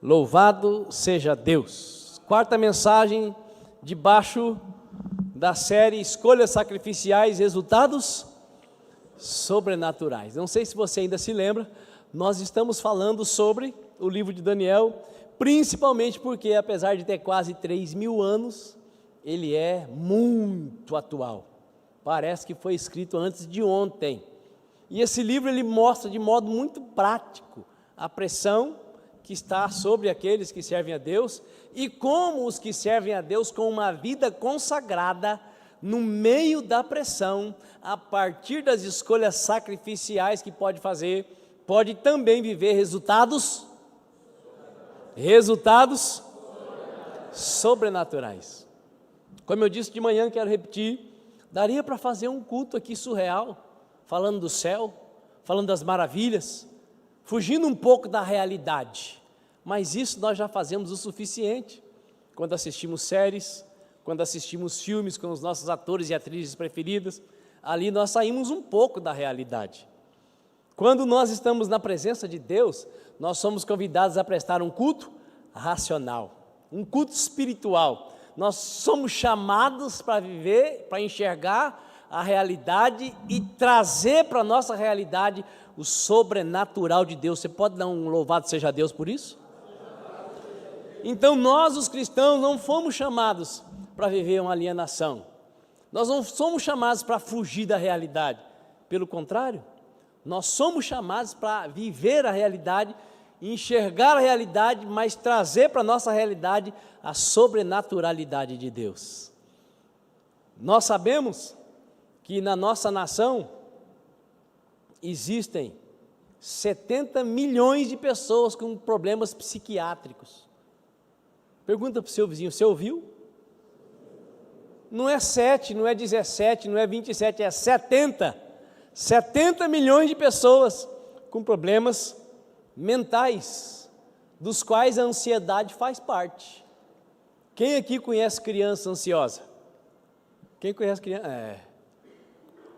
Louvado seja Deus. Quarta mensagem debaixo da série Escolhas Sacrificiais, Resultados Sobrenaturais. Não sei se você ainda se lembra, nós estamos falando sobre o livro de Daniel, principalmente porque, apesar de ter quase 3.000 anos, ele é muito atual. Parece que foi escrito antes de ontem. E esse livro ele mostra de modo muito prático a pressão que está sobre aqueles que servem a Deus e como os que servem a Deus com uma vida consagrada no meio da pressão, a partir das escolhas sacrificiais que pode fazer, pode também viver resultados sobrenaturais. Como eu disse de manhã, quero repetir, daria para fazer um culto aqui surreal, falando do céu, falando das maravilhas, fugindo um pouco da realidade, mas isso nós já fazemos o suficiente, quando assistimos séries, quando assistimos filmes com os nossos atores e atrizes preferidas, ali nós saímos um pouco da realidade. Quando nós estamos na presença de Deus, nós somos convidados a prestar um culto racional, um culto espiritual. Nós somos chamados para viver, para enxergar a realidade e trazer para a nossa realidade o sobrenatural de Deus. Você pode dar um louvado seja Deus por isso? Então nós os cristãos não fomos chamados para viver uma alienação. Nós não somos chamados para fugir da realidade. Pelo contrário, nós somos chamados para viver a realidade, enxergar a realidade, mas trazer para a nossa realidade a sobrenaturalidade de Deus. Nós sabemos que na nossa nação existem 70 milhões de pessoas com problemas psiquiátricos. Pergunta para o seu vizinho, você ouviu? Não é 7, não é 17, não é 27, é 70. 70 milhões de pessoas com problemas mentais, dos quais a ansiedade faz parte. Quem aqui conhece criança ansiosa? Quem conhece criança?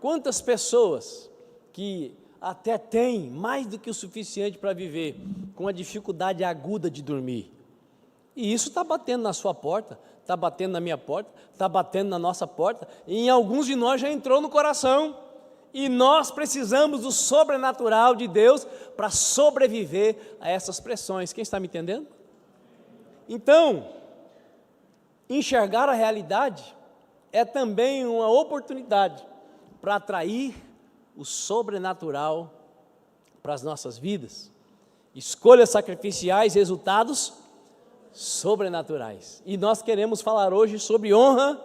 Quantas pessoas que até têm mais do que o suficiente para viver, com a dificuldade aguda de dormir? E isso está batendo na sua porta, está batendo na minha porta, está batendo na nossa porta, e em alguns de nós já entrou no coração, e nós precisamos do sobrenatural de Deus para sobreviver a essas pressões. Quem está me entendendo? Então, enxergar a realidade é também uma oportunidade para atrair o sobrenatural para as nossas vidas. Escolhas sacrificiais, resultados sobrenaturais. E nós queremos falar hoje sobre honra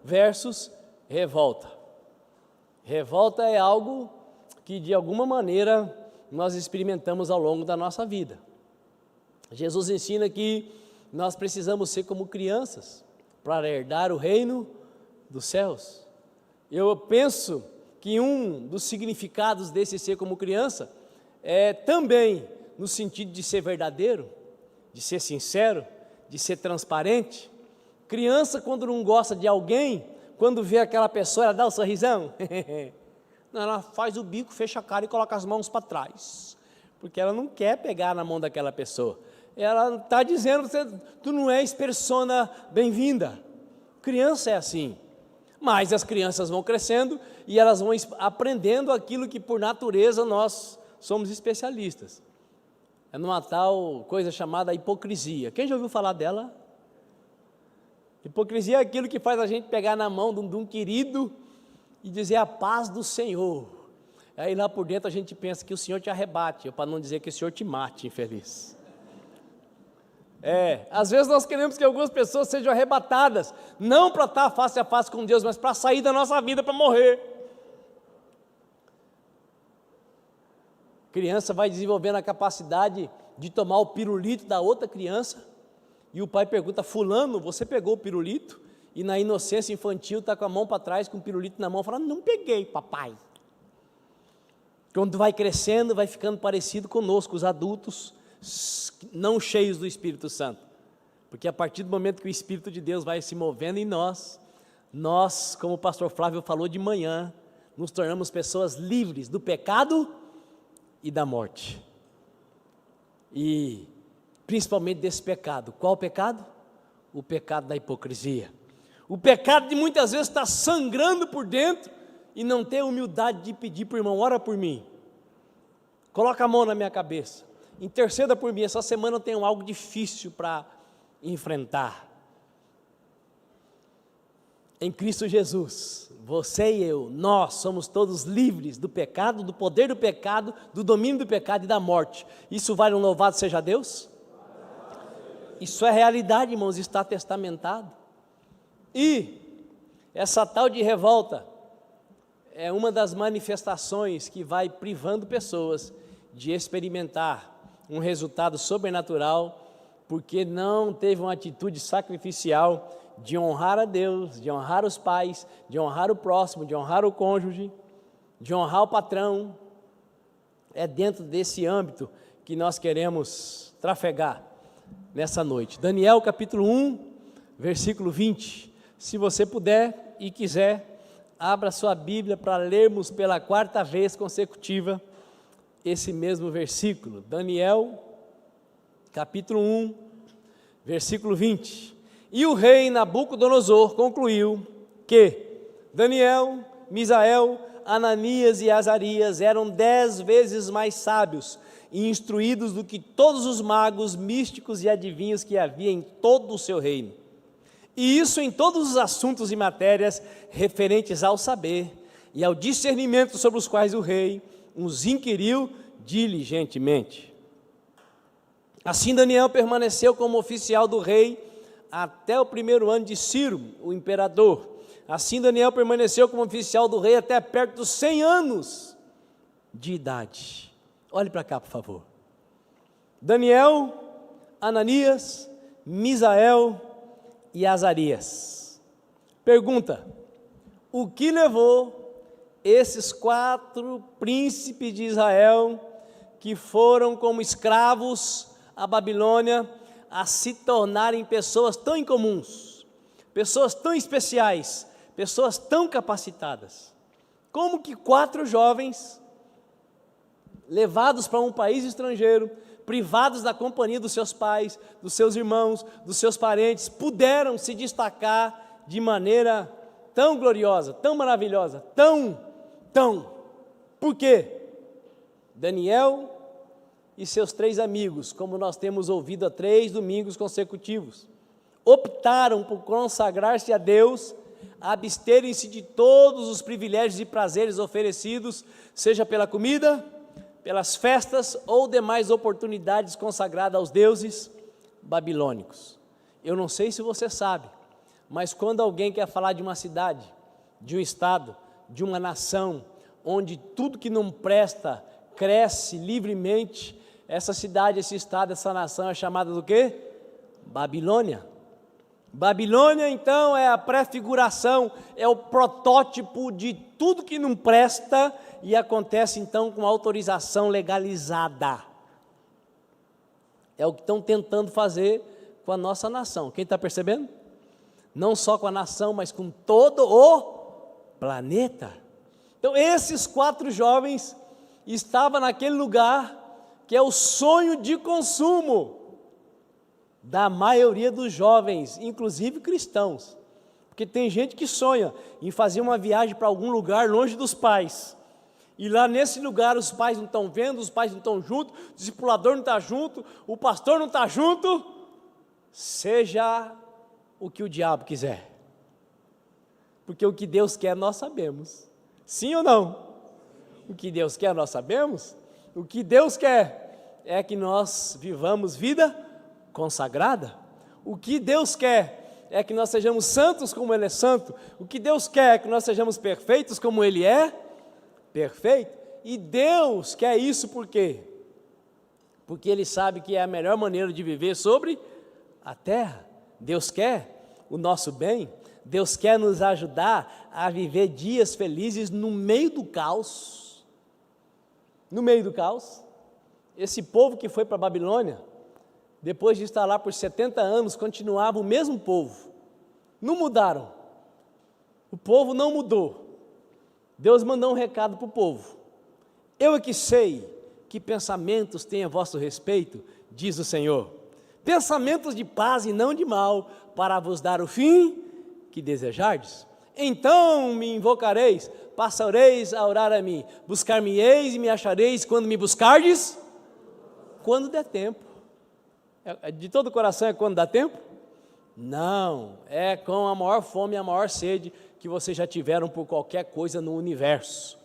versus revolta. Revolta é algo que de alguma maneira nós experimentamos ao longo da nossa vida. Jesus ensina que nós precisamos ser como crianças para herdar o reino dos céus. Eu penso que um dos significados desse ser como criança é também no sentido de ser verdadeiro, de ser sincero, de ser transparente. Criança, quando não gosta de alguém, quando vê aquela pessoa, ela dá um sorrisão. Não, ela faz o bico, fecha a cara e coloca as mãos para trás, porque ela não quer pegar na mão daquela pessoa. Ela está dizendo, tu não és persona bem-vinda. Criança é assim. Mas as crianças vão crescendo e elas vão aprendendo aquilo que por natureza nós somos especialistas. É numa tal coisa chamada hipocrisia. Quem já ouviu falar dela? Hipocrisia é aquilo que faz a gente pegar na mão de um querido e dizer a paz do Senhor. Aí lá por dentro a gente pensa que o Senhor te arrebate, para não dizer que o Senhor te mate, infeliz. Às vezes nós queremos que algumas pessoas sejam arrebatadas, não para estar face a face com Deus, mas para sair da nossa vida, para morrer. Criança vai desenvolvendo a capacidade de tomar o pirulito da outra criança, e o pai pergunta, fulano, você pegou o pirulito? E na inocência infantil está com a mão para trás, com o pirulito na mão, fala, não peguei, papai. Quando vai crescendo, vai ficando parecido conosco, os adultos, não cheios do Espírito Santo, porque a partir do momento que o Espírito de Deus vai se movendo em nós, como o pastor Flávio falou de manhã, nos tornamos pessoas livres do pecado e da morte. E principalmente desse pecado. Qual pecado? O pecado da hipocrisia. O pecado de muitas vezes estar sangrando por dentro e não ter humildade de pedir para o irmão, ora por mim, coloca a mão na minha cabeça, interceda por mim, essa semana eu tenho algo difícil para enfrentar. Em Cristo Jesus, você e eu, nós somos todos livres do pecado, do poder do pecado, do domínio do pecado e da morte. Isso vale um louvado seja Deus? Isso é realidade, irmãos, está testamentado. E essa tal de revolta é uma das manifestações que vai privando pessoas de experimentar um resultado sobrenatural, porque não teve uma atitude sacrificial de honrar a Deus, de honrar os pais, de honrar o próximo, de honrar o cônjuge, de honrar o patrão. É dentro desse âmbito que nós queremos trafegar nessa noite. Daniel capítulo 1, versículo 20. Se você puder e quiser, abra sua Bíblia para lermos pela 4ª vez consecutiva esse mesmo versículo. Daniel capítulo 1, versículo 20. E o rei Nabucodonosor concluiu que Daniel, Misael, Ananias e Azarias eram 10 vezes mais sábios e instruídos do que todos os magos, místicos e adivinhos que havia em todo o seu reino. E isso em todos os assuntos e matérias referentes ao saber e ao discernimento sobre os quais o rei os inquiriu diligentemente. Assim Daniel permaneceu como oficial do rei até o 1º ano de Ciro, o imperador. Assim Daniel permaneceu como oficial do rei até perto dos 100 anos de idade. Olhe para cá, por favor. Daniel, Ananias, Misael e Azarias. Pergunta: o que levou esses 4 príncipes de Israel, que foram como escravos à Babilônia, a se tornarem pessoas tão incomuns, pessoas tão especiais, pessoas tão capacitadas? Como que 4 jovens, levados para um país estrangeiro, privados da companhia dos seus pais, dos seus irmãos, dos seus parentes, puderam se destacar de maneira tão gloriosa, tão maravilhosa, por quê? Daniel e seus 3 amigos, como nós temos ouvido há 3 domingos consecutivos, optaram por consagrar-se a Deus, absterem-se de todos os privilégios e prazeres oferecidos, seja pela comida, pelas festas ou demais oportunidades consagradas aos deuses babilônicos. Eu não sei se você sabe, mas quando alguém quer falar de uma cidade, de um estado, de uma nação, onde tudo que não presta cresce livremente, essa cidade, esse estado, essa nação é chamada do quê? Babilônia. Babilônia, então, é a prefiguração, é o protótipo de tudo que não presta e acontece, então, com autorização legalizada. É o que estão tentando fazer com a nossa nação. Quem está percebendo? Não só com a nação, mas com todo o planeta. Então, esses 4 jovens estavam naquele lugar que é o sonho de consumo da maioria dos jovens, inclusive cristãos, porque tem gente que sonha em fazer uma viagem para algum lugar longe dos pais, e lá nesse lugar os pais não estão vendo, os pais não estão juntos, o discipulador não está junto, o pastor não está junto, seja o que o diabo quiser, porque o que Deus quer nós sabemos, sim ou não? O que Deus quer nós sabemos. O que Deus quer é que nós vivamos vida consagrada. O que Deus quer é que nós sejamos santos como Ele é santo. O que Deus quer é que nós sejamos perfeitos como Ele é perfeito. E Deus quer isso por quê? Porque Ele sabe que é a melhor maneira de viver sobre a terra. Deus quer o nosso bem. Deus quer nos ajudar a viver dias felizes no meio do caos. No meio do caos. Esse povo que foi para a Babilônia, depois de estar lá por 70 anos, continuava o mesmo povo. Não mudaram. O povo não mudou. Deus mandou um recado para o povo. Eu é que sei que pensamentos têm a vosso respeito, diz o Senhor. pensamentos de paz e não de mal, para vos dar o fim que desejardes. Então me invocareis, passareis a orar a mim, buscar-me-eis e me achareis quando me buscardes, quando der tempo. De todo o coração é quando dá tempo? Não, é com a maior fome e a maior sede que vocês já tiveram por qualquer coisa no universo.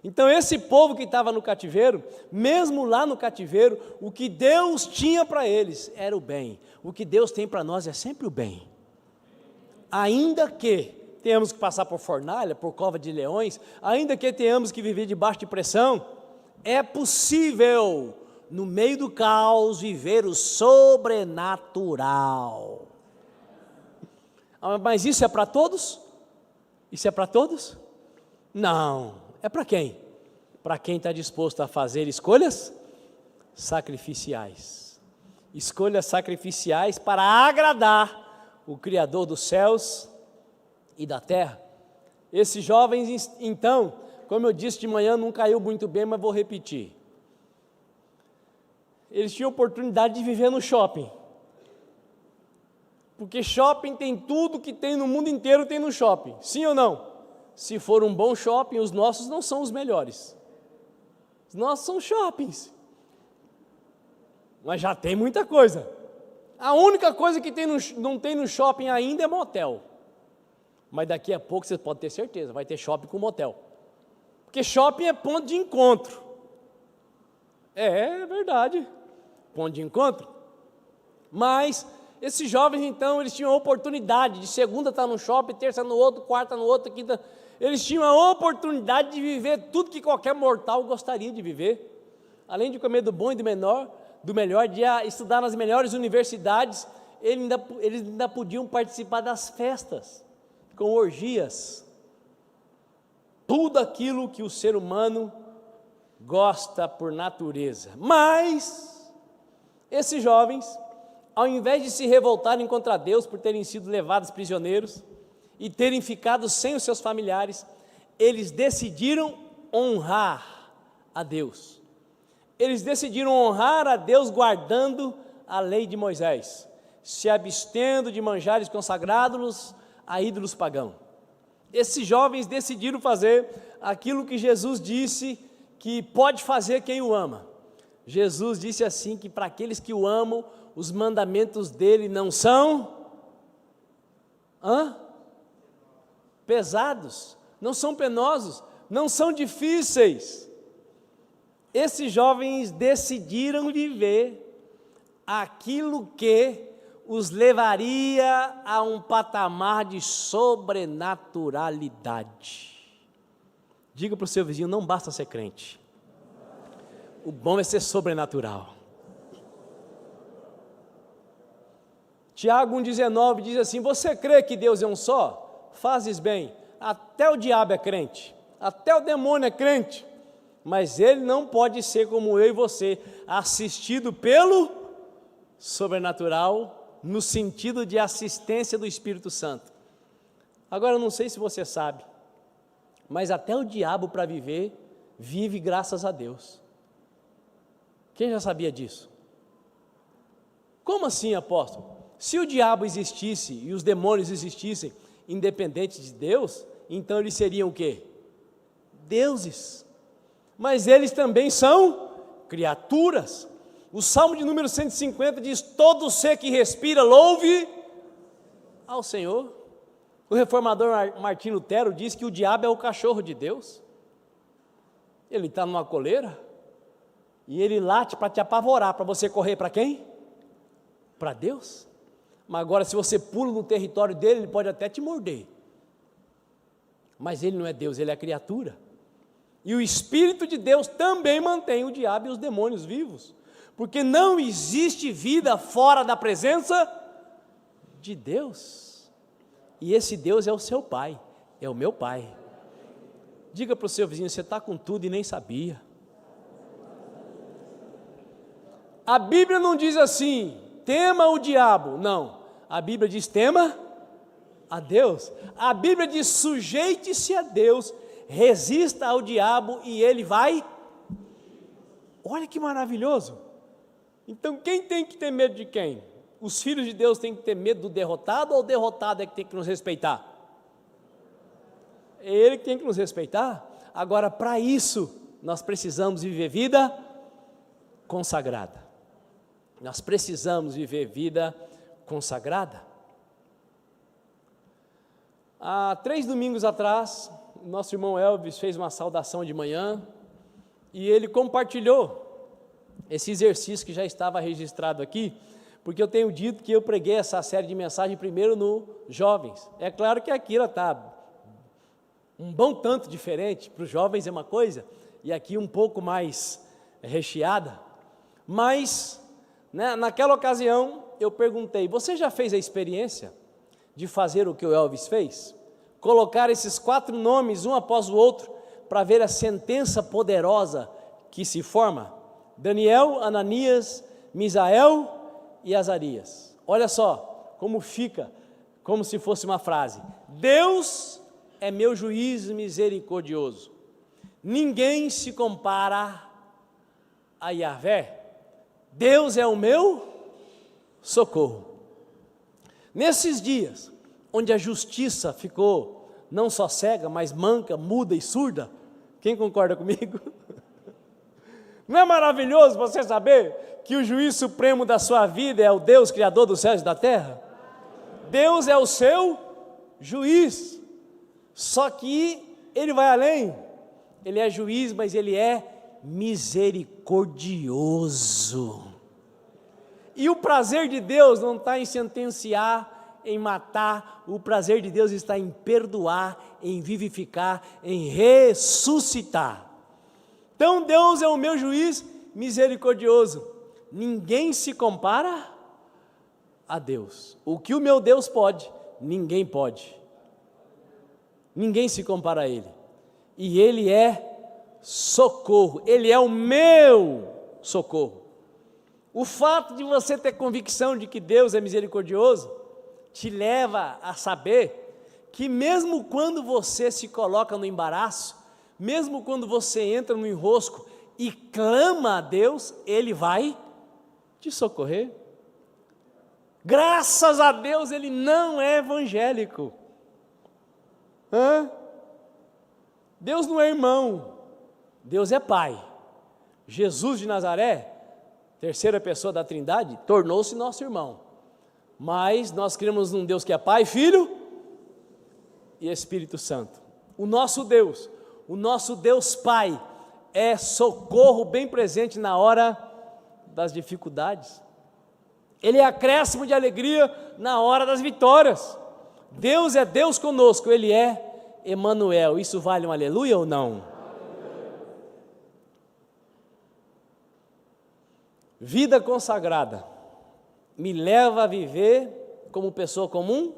Então esse povo que estava no cativeiro, mesmo lá no cativeiro, o que Deus tinha para eles era o bem. O que Deus tem para nós é sempre o bem. Ainda que tenhamos que passar por fornalha, por cova de leões, ainda que tenhamos que viver debaixo de pressão, é possível, no meio do caos, viver o sobrenatural. Mas isso é para todos? Isso é para todos? Não. É para quem? Para quem está disposto a fazer escolhas sacrificiais. Escolhas sacrificiais para agradar o Criador dos céus e da terra. Esses jovens, então, como eu disse de manhã, não caiu muito bem, mas vou repetir. Eles tinham oportunidade de viver no shopping. Porque shopping tem tudo que tem no mundo inteiro, tem no shopping. Sim ou não? Se for um bom shopping, os nossos não são os melhores. Os nossos são shoppings. Mas já tem muita coisa. A única coisa que não tem no shopping ainda é motel. Mas daqui a pouco você pode ter certeza, vai ter shopping com motel. Porque shopping é ponto de encontro. É verdade. Ponto de encontro. Mas esses jovens, então, eles tinham a oportunidade de segunda estar no shopping, terça no outro, quarta no outro, quinta. Eles tinham a oportunidade de viver tudo que qualquer mortal gostaria de viver. Além de comer do bom e do melhor, de estudar nas melhores universidades, eles ainda podiam participar das festas, com orgias. Tudo aquilo que o ser humano gosta por natureza. Mas esses jovens, ao invés de se revoltarem contra Deus por terem sido levados prisioneiros e terem ficado sem os seus familiares, eles decidiram honrar a Deus. Eles decidiram honrar a Deus guardando a lei de Moisés, se abstendo de manjares consagrados a ídolos pagãos. Esses jovens decidiram fazer aquilo que Jesus disse que pode fazer quem o ama. Jesus disse assim, que para aqueles que o amam, os mandamentos dele não são pesados, não são penosos, não são difíceis. Esses jovens decidiram viver aquilo que os levaria a um patamar de sobrenaturalidade. Diga para o seu vizinho, não basta ser crente. O bom é ser sobrenatural. Tiago 1,19 diz assim: você crê que Deus é um só? Fazes bem. Até o diabo é crente, até o demônio é crente, mas ele não pode ser como eu e você, assistido pelo sobrenatural, no sentido de assistência do Espírito Santo. Agora eu não sei se você sabe, mas até o diabo para viver, vive graças a Deus. Quem já sabia disso? Como assim, apóstolo? Se o diabo existisse e os demônios existissem independentes de Deus, então eles seriam o quê? Deuses. Mas eles também são criaturas. O Salmo de número 150 diz: todo ser que respira, louve ao Senhor. O reformador Martinho Lutero diz que o diabo é o cachorro de Deus. Ele está numa coleira e ele late para te apavorar, para você correr para quem? Para Deus. Mas agora, se você pula no território dele, ele pode até te morder. Mas ele não é Deus, ele é a criatura. E o Espírito de Deus também mantém o diabo e os demônios vivos, porque não existe vida fora da presença de Deus. E esse Deus é o seu Pai, é o meu Pai. Diga para o seu vizinho, você está com tudo e nem sabia. A Bíblia não diz assim, tema o diabo, não. A Bíblia diz, tema a Deus. A Bíblia diz, sujeite-se a Deus, resista ao diabo e ele vai. Olha que maravilhoso. Então quem tem que ter medo de quem? Os filhos de Deus têm que ter medo do derrotado ou o derrotado é que tem que nos respeitar? É ele que tem que nos respeitar. Agora, para isso, nós precisamos viver vida consagrada. Nós precisamos viver vida consagrada. Há 3 domingos atrás, nosso irmão Elvis fez uma saudação de manhã e ele compartilhou esse exercício que já estava registrado aqui, porque eu tenho dito que eu preguei essa série de mensagens primeiro no Jovens. É claro que aqui ela está um bom tanto diferente, para os jovens é uma coisa, e aqui um pouco mais recheada, mas né, naquela ocasião eu perguntei, você já fez a experiência de fazer o que o Elvis fez? Colocar esses 4 nomes um após o outro, para ver a sentença poderosa que se forma? Daniel, Ananias, Misael e Azarias. Olha só como fica, como se fosse uma frase: Deus é meu juiz misericordioso, ninguém se compara a Yahvé, Deus é o meu socorro. Nesses dias, onde a justiça ficou não só cega, mas manca, muda e surda, quem concorda comigo? Não é maravilhoso você saber que o juiz supremo da sua vida é o Deus criador dos céus e da terra? Deus é o seu juiz. Só que ele vai além, ele é juiz, mas ele é misericordioso. E o prazer de Deus não está em sentenciar, em matar, o prazer de Deus está em perdoar, em vivificar, em ressuscitar. Então Deus é o meu juiz misericordioso, ninguém se compara a Deus. O que o meu Deus pode, ninguém pode. Ninguém se compara a Ele, e Ele é socorro, Ele é o meu socorro. O fato de você ter convicção de que Deus é misericordioso, te leva a saber que mesmo quando você se coloca no embaraço, mesmo quando você entra no enrosco e clama a Deus, Ele vai te socorrer. Graças a Deus Ele não é evangélico. Deus não é irmão, Deus é Pai. Jesus de Nazaré, terceira pessoa da Trindade, tornou-se nosso irmão. Mas nós cremos num Deus que é Pai, Filho e Espírito Santo. O nosso Deus Pai, é socorro bem presente na hora das dificuldades. Ele é acréscimo de alegria na hora das vitórias. Deus é Deus conosco, Ele é Emanuel. Isso vale um aleluia ou não? Vida consagrada me leva a viver como pessoa comum,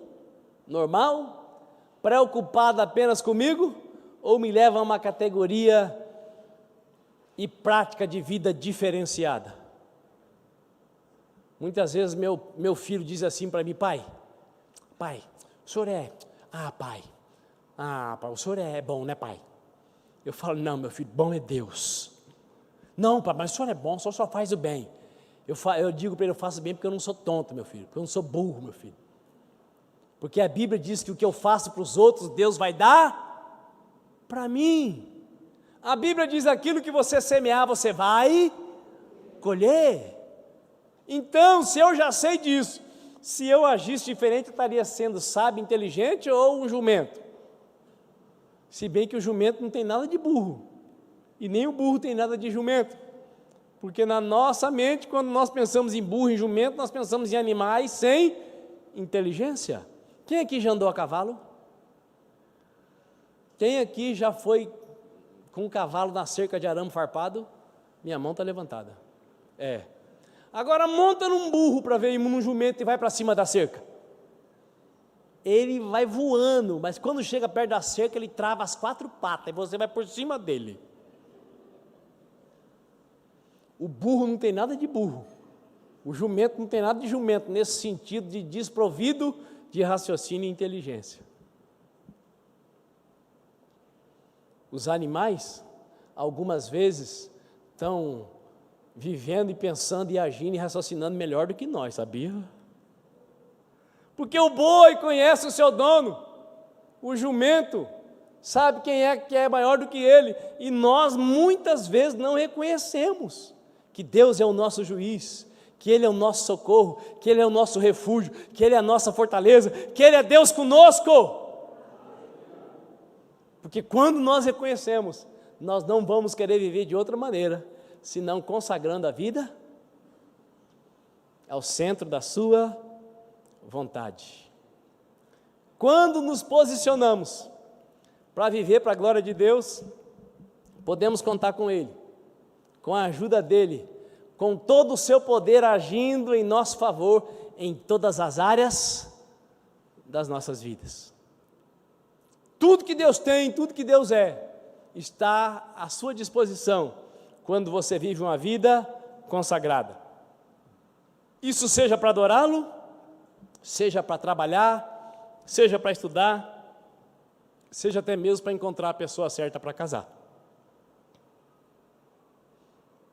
normal, preocupada apenas comigo, ou me leva a uma categoria e prática de vida diferenciada? Muitas vezes meu filho diz assim para mim: pai, o senhor é, pai, o senhor é bom, né, pai? Eu falo: não, meu filho, bom é Deus. Não, pai, mas o senhor é bom, o senhor só faz o bem. Eu digo para ele: eu faço bem porque eu não sou tonto, meu filho, porque eu não sou burro, meu filho. Porque a Bíblia diz que o que eu faço para os outros, Deus vai dar para mim. A Bíblia diz: aquilo que você semear, você vai colher. Então, se eu já sei disso, se eu agisse diferente, eu estaria sendo sábio, inteligente ou um jumento? Se bem que o jumento não tem nada de burro, e nem o burro tem nada de jumento, porque na nossa mente, quando nós pensamos em burro e jumento, nós pensamos em animais sem inteligência. Quem aqui já andou a cavalo? Quem aqui já foi com um cavalo na cerca de arame farpado? Minha mão está levantada. Agora monta num burro para ver num jumento e vai para cima da cerca. Ele vai voando, mas quando chega perto da cerca, ele trava as 4 patas e você vai por cima dele. O burro não tem nada de burro, o jumento não tem nada de jumento, nesse sentido de desprovido de raciocínio e inteligência. Os animais, algumas vezes, estão vivendo e pensando e agindo e raciocinando melhor do que nós, sabia? Porque o boi conhece o seu dono, o jumento sabe quem é que é maior do que ele, e nós muitas vezes não reconhecemos que Deus é o nosso juiz, que Ele é o nosso socorro, que Ele é o nosso refúgio, que Ele é a nossa fortaleza, que Ele é Deus conosco. Porque quando nós reconhecemos, nós não vamos querer viver de outra maneira, senão consagrando a vida ao centro da sua vontade. Quando nos posicionamos para viver para a glória de Deus, podemos contar com Ele, com a ajuda dEle, com todo o seu poder agindo em nosso favor em todas as áreas das nossas vidas. Tudo que Deus tem, tudo que Deus é, está à sua disposição quando você vive uma vida consagrada. Isso seja para adorá-lo, seja para trabalhar, seja para estudar, seja até mesmo para encontrar a pessoa certa para casar.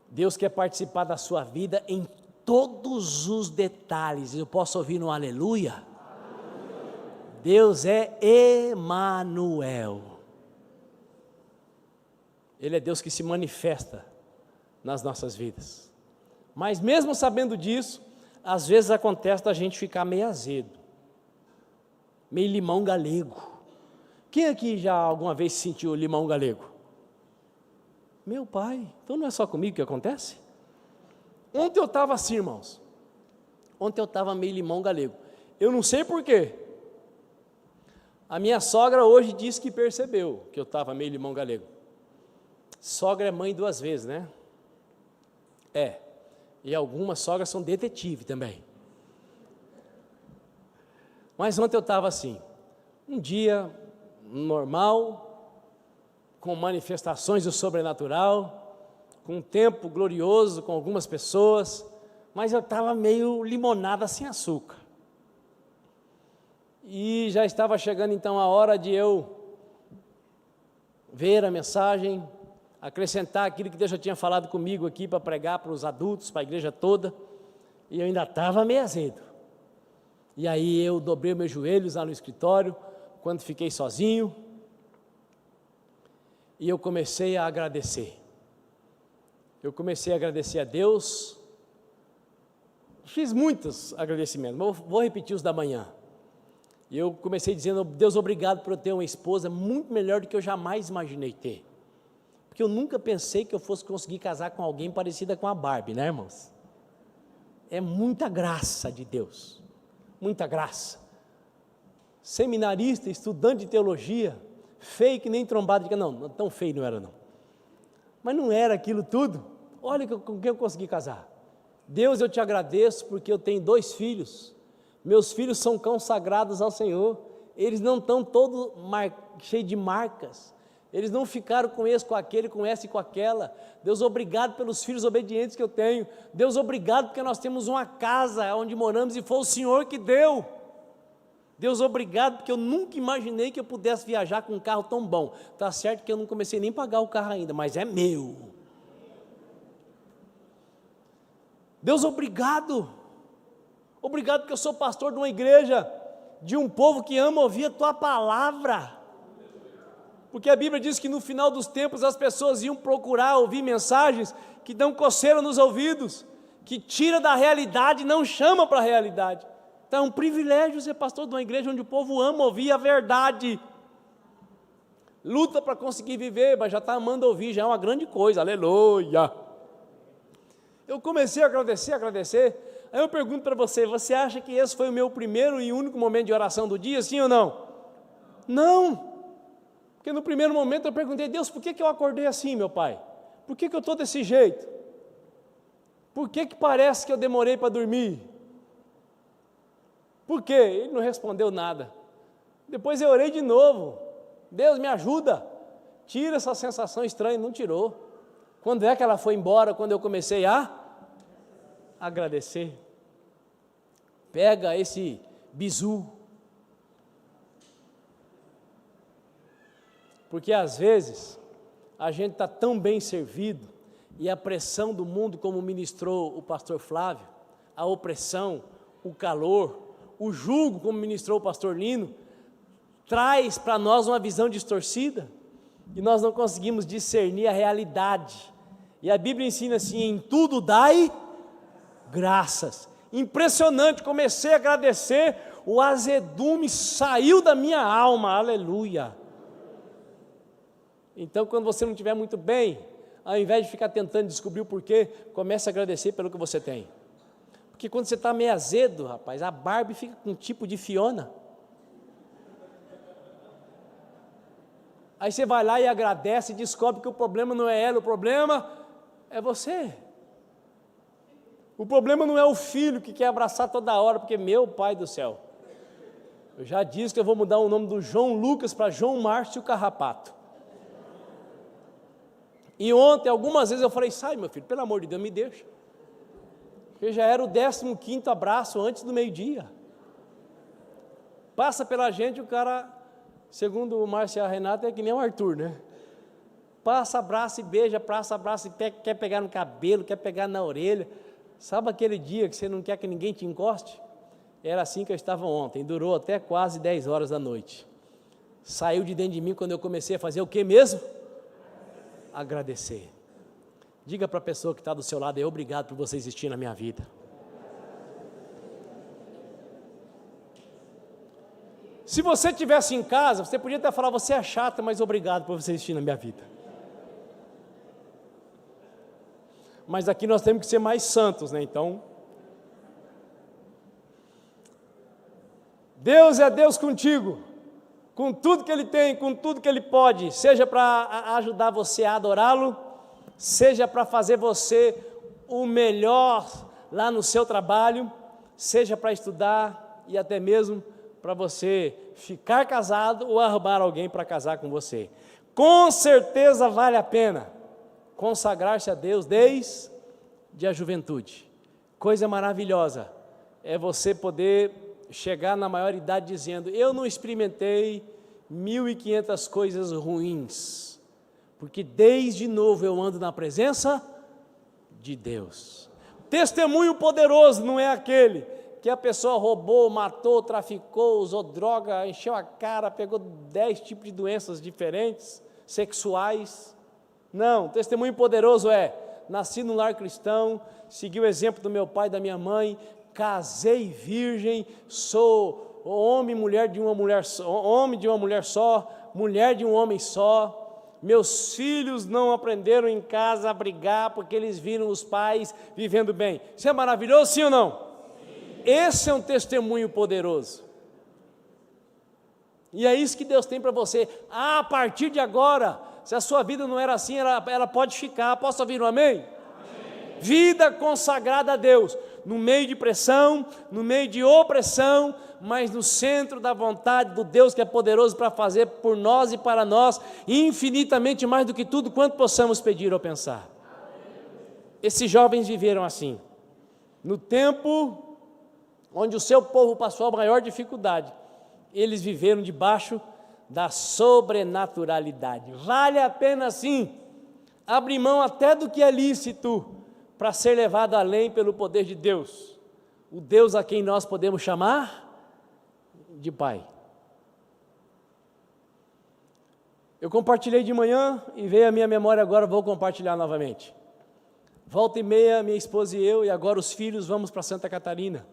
Deus quer participar da sua vida em todos os detalhes. Eu posso ouvir no aleluia? Deus é Emanuel. Ele é Deus que se manifesta nas nossas vidas. Mas mesmo sabendo disso, às vezes acontece da gente ficar meio azedo, meio limão galego. Quem aqui já alguma vez sentiu limão galego? Meu pai, então não é só comigo que acontece? Ontem eu estava assim, irmãos. Ontem eu estava meio limão galego. Eu não sei porquê. A minha sogra hoje disse que percebeu que eu estava meio limão galego. Sogra é mãe duas vezes, né? É. E algumas sogras são detetive também. Mas ontem eu estava assim. Um dia normal, com manifestações do sobrenatural, com um tempo glorioso com algumas pessoas, mas eu estava meio limonada sem açúcar. E já estava chegando então a hora de eu ver a mensagem, acrescentar aquilo que Deus já tinha falado comigo aqui para pregar para os adultos, para a igreja toda, e eu ainda estava meio azedo. E aí eu dobrei meus joelhos lá no escritório, quando fiquei sozinho, e eu comecei a agradecer. Eu comecei a agradecer a Deus. Fiz muitos agradecimentos, mas vou repetir os da manhã. E eu comecei dizendo: Deus, obrigado por eu ter uma esposa muito melhor do que eu jamais imaginei ter. Porque eu nunca pensei que eu fosse conseguir casar com alguém parecida com a Barbie, né, irmãos? É muita graça de Deus, muita graça. Seminarista, estudante de teologia, feio que nem trombada de... Não, tão feio não era não. Mas não era aquilo tudo. Olha com quem eu consegui casar. Deus, eu te agradeço porque eu tenho 2 filhos. Meus filhos são consagrados ao Senhor. Eles não estão todos cheios de marcas. Eles não ficaram com esse, com aquele, com essa e com aquela. Deus, obrigado pelos filhos obedientes que eu tenho. Deus, obrigado porque nós temos uma casa onde moramos e foi o Senhor que deu. Deus, obrigado, porque eu nunca imaginei que eu pudesse viajar com um carro tão bom. Está certo que eu não comecei nem a pagar o carro ainda, mas é meu. Deus, obrigado. Obrigado porque eu sou pastor de uma igreja, de um povo que ama ouvir a Tua palavra. Porque a Bíblia diz que no final dos tempos as pessoas iam procurar ouvir mensagens que dão coceira nos ouvidos, que tira da realidade e não chama para a realidade. Então é um privilégio ser pastor de uma igreja onde o povo ama ouvir a verdade. Luta para conseguir viver, mas já está amando ouvir, já é uma grande coisa, aleluia. Eu comecei a agradecer, aí eu pergunto para você, você acha que esse foi o meu primeiro e único momento de oração do dia, sim ou não? Não, porque no primeiro momento eu perguntei: Deus, por que eu acordei assim, meu pai? Por que eu estou desse jeito? Por que parece que eu demorei para dormir? Por quê? Ele não respondeu nada. Depois eu orei de novo: Deus, me ajuda, tira essa sensação estranha. Não tirou. Quando é que ela foi embora? Quando eu comecei a agradecer. Pega esse bizu. Porque às vezes a gente está tão bem servido, e a pressão do mundo, como ministrou o pastor Flávio, a opressão, o calor, o jugo, como ministrou o pastor Lino, traz para nós uma visão distorcida, e nós não conseguimos discernir a realidade. E a Bíblia ensina assim: em tudo dai graças. Impressionante, comecei a agradecer, o azedume saiu da minha alma, aleluia. Então, quando você não estiver muito bem, ao invés de ficar tentando descobrir o porquê, comece a agradecer pelo que você tem. Porque quando você está meio azedo, rapaz, a Barbie fica com um tipo de Fiona. Aí você vai lá e agradece e descobre que o problema não é ela, o problema é você. O problema não é o filho que quer abraçar toda hora, porque meu pai do céu, eu já disse que eu vou mudar o nome do João Lucas para João Márcio Carrapato. E ontem, algumas vezes eu falei: sai meu filho, pelo amor de Deus, me deixa. Porque já era o 15º abraço antes do meio-dia. Passa pela gente, o cara, segundo o Márcio e a Renata, é que nem o Arthur, né? Passa, abraça e beija, passa, abraça e quer pegar no cabelo, quer pegar na orelha. Sabe aquele dia que você não quer que ninguém te encoste? Era assim que eu estava ontem, durou até quase 10 horas da noite. Saiu de dentro de mim quando eu comecei a fazer o que mesmo? Agradecer. Diga para a pessoa que está do seu lado: é obrigado por você existir na minha vida. Se você estivesse em casa, você podia até falar: você é chata, mas obrigado por você existir na minha vida. Mas aqui nós temos que ser mais santos, né? Então, Deus é Deus contigo, com tudo que Ele tem, com tudo que Ele pode, seja para ajudar você a adorá-lo, seja para fazer você o melhor lá no seu trabalho, seja para estudar e até mesmo para você ficar casado ou arrumar alguém para casar com você. Com certeza vale a pena consagrar-se a Deus desde a juventude. Coisa maravilhosa é você poder chegar na maioridade dizendo: eu não experimentei 1.500 coisas ruins, porque desde novo eu ando na presença de Deus. Testemunho poderoso não é aquele que a pessoa roubou, matou, traficou, usou droga, encheu a cara, pegou 10 tipos de doenças diferentes, sexuais. Não, testemunho poderoso é: nasci no lar cristão, segui o exemplo do meu pai e da minha mãe, casei virgem, sou homem, mulher de uma mulher só, homem de uma mulher só, mulher de um homem só. Meus filhos não aprenderam em casa a brigar porque eles viram os pais vivendo bem. Isso é maravilhoso, sim ou não? Sim. Esse é um testemunho poderoso. E é isso que Deus tem para você. A partir de agora, se a sua vida não era assim, ela pode ficar. Posso ouvir um amém? Amém. Vida consagrada a Deus, no meio de pressão, no meio de opressão, mas no centro da vontade do Deus que é poderoso para fazer por nós e para nós, infinitamente mais do que tudo quanto possamos pedir ou pensar. Esses jovens viveram assim, no tempo onde o seu povo passou a maior dificuldade, eles viveram debaixo da sobrenaturalidade. Vale a pena sim abrir mão até do que é lícito para ser levado além pelo poder de Deus, o Deus a quem nós podemos chamar de Pai. Eu compartilhei de manhã e veio a minha memória agora, vou compartilhar novamente. Volta e meia, minha esposa e eu, e agora os filhos, vamos para Santa Catarina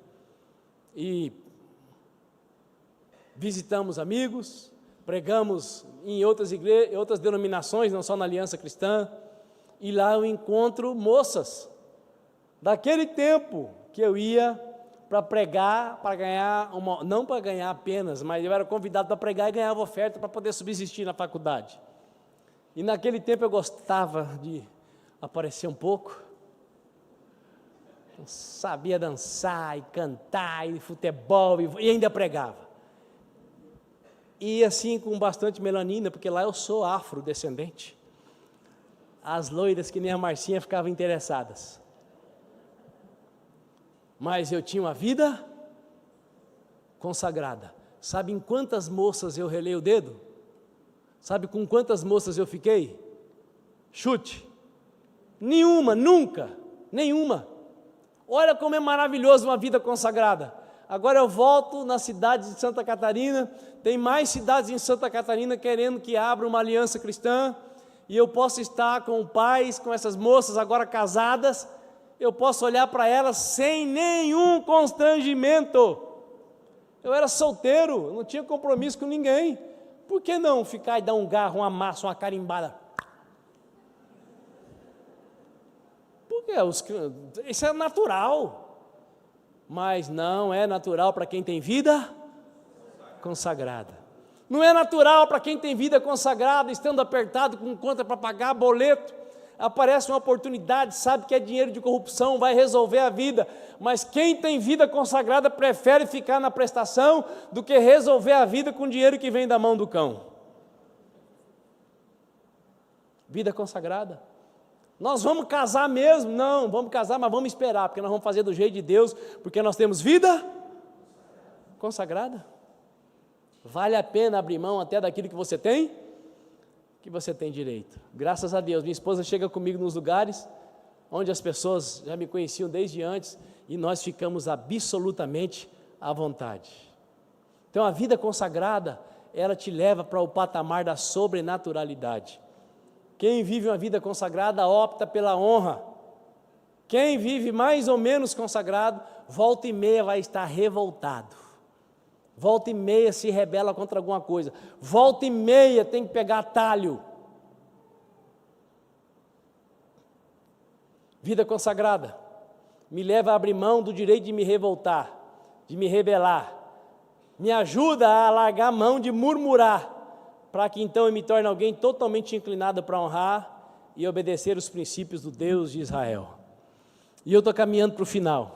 e visitamos amigos, pregamos em outras igrejas, outras denominações, não só na Aliança Cristã, e lá eu encontro moças daquele tempo que eu ia para pregar, para ganhar, não para ganhar apenas, mas eu era convidado para pregar e ganhava oferta para poder subsistir na faculdade. E naquele tempo eu gostava de aparecer um pouco, sabia dançar e cantar e futebol e ainda pregava. E assim com bastante melanina, porque lá eu sou afrodescendente. As loiras que nem a Marcinha ficavam interessadas. Mas eu tinha uma vida consagrada. Sabe em quantas moças eu relei o dedo? Sabe com quantas moças eu fiquei? Chute. Nenhuma, nunca, nenhuma. Olha como é maravilhoso uma vida consagrada. Agora eu volto na cidade de Santa Catarina, tem mais cidades em Santa Catarina querendo que abra uma aliança cristã, e eu posso estar com pais, com essas moças agora casadas, eu posso olhar para elas sem nenhum constrangimento. Eu era solteiro, eu não tinha compromisso com ninguém. Por que não ficar e dar um garro, uma massa, uma carimbada? Porque isso é natural. Mas não é natural para quem tem vida consagrada. Não é natural para quem tem vida consagrada, estando apertado com conta para pagar, boleto. Aparece uma oportunidade, sabe que é dinheiro de corrupção, vai resolver a vida, mas quem tem vida consagrada prefere ficar na prestação do que resolver a vida com dinheiro que vem da mão do cão. Vida consagrada. Nós vamos casar mesmo? Não, vamos casar, mas vamos esperar, porque nós vamos fazer do jeito de Deus, porque nós temos vida consagrada. Vale a pena abrir mão até daquilo que você tem direito. Graças a Deus, minha esposa chega comigo nos lugares onde as pessoas já me conheciam desde antes e nós ficamos absolutamente à vontade. Então a vida consagrada, ela te leva para o patamar da sobrenaturalidade. Quem vive uma vida consagrada opta pela honra. Quem vive mais ou menos consagrado, volta e meia vai estar revoltado. Volta e meia se rebela contra alguma coisa. Volta e meia tem que pegar atalho. Vida consagrada me leva a abrir mão do direito de me revoltar, de me rebelar. Me ajuda a largar a mão de murmurar, para que então eu me torne alguém totalmente inclinado para honrar e obedecer os princípios do Deus de Israel. E eu estou caminhando para o final.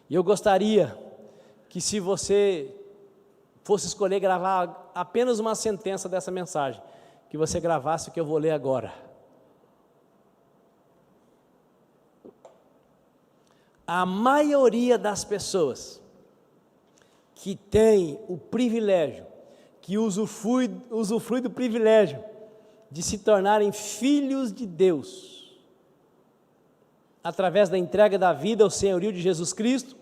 E eu gostaria que, se você fosse escolher gravar apenas uma sentença dessa mensagem, que você gravasse o que eu vou ler agora. A maioria das pessoas que tem o privilégio, que usufrui do privilégio de se tornarem filhos de Deus, através da entrega da vida ao senhorio de Jesus Cristo,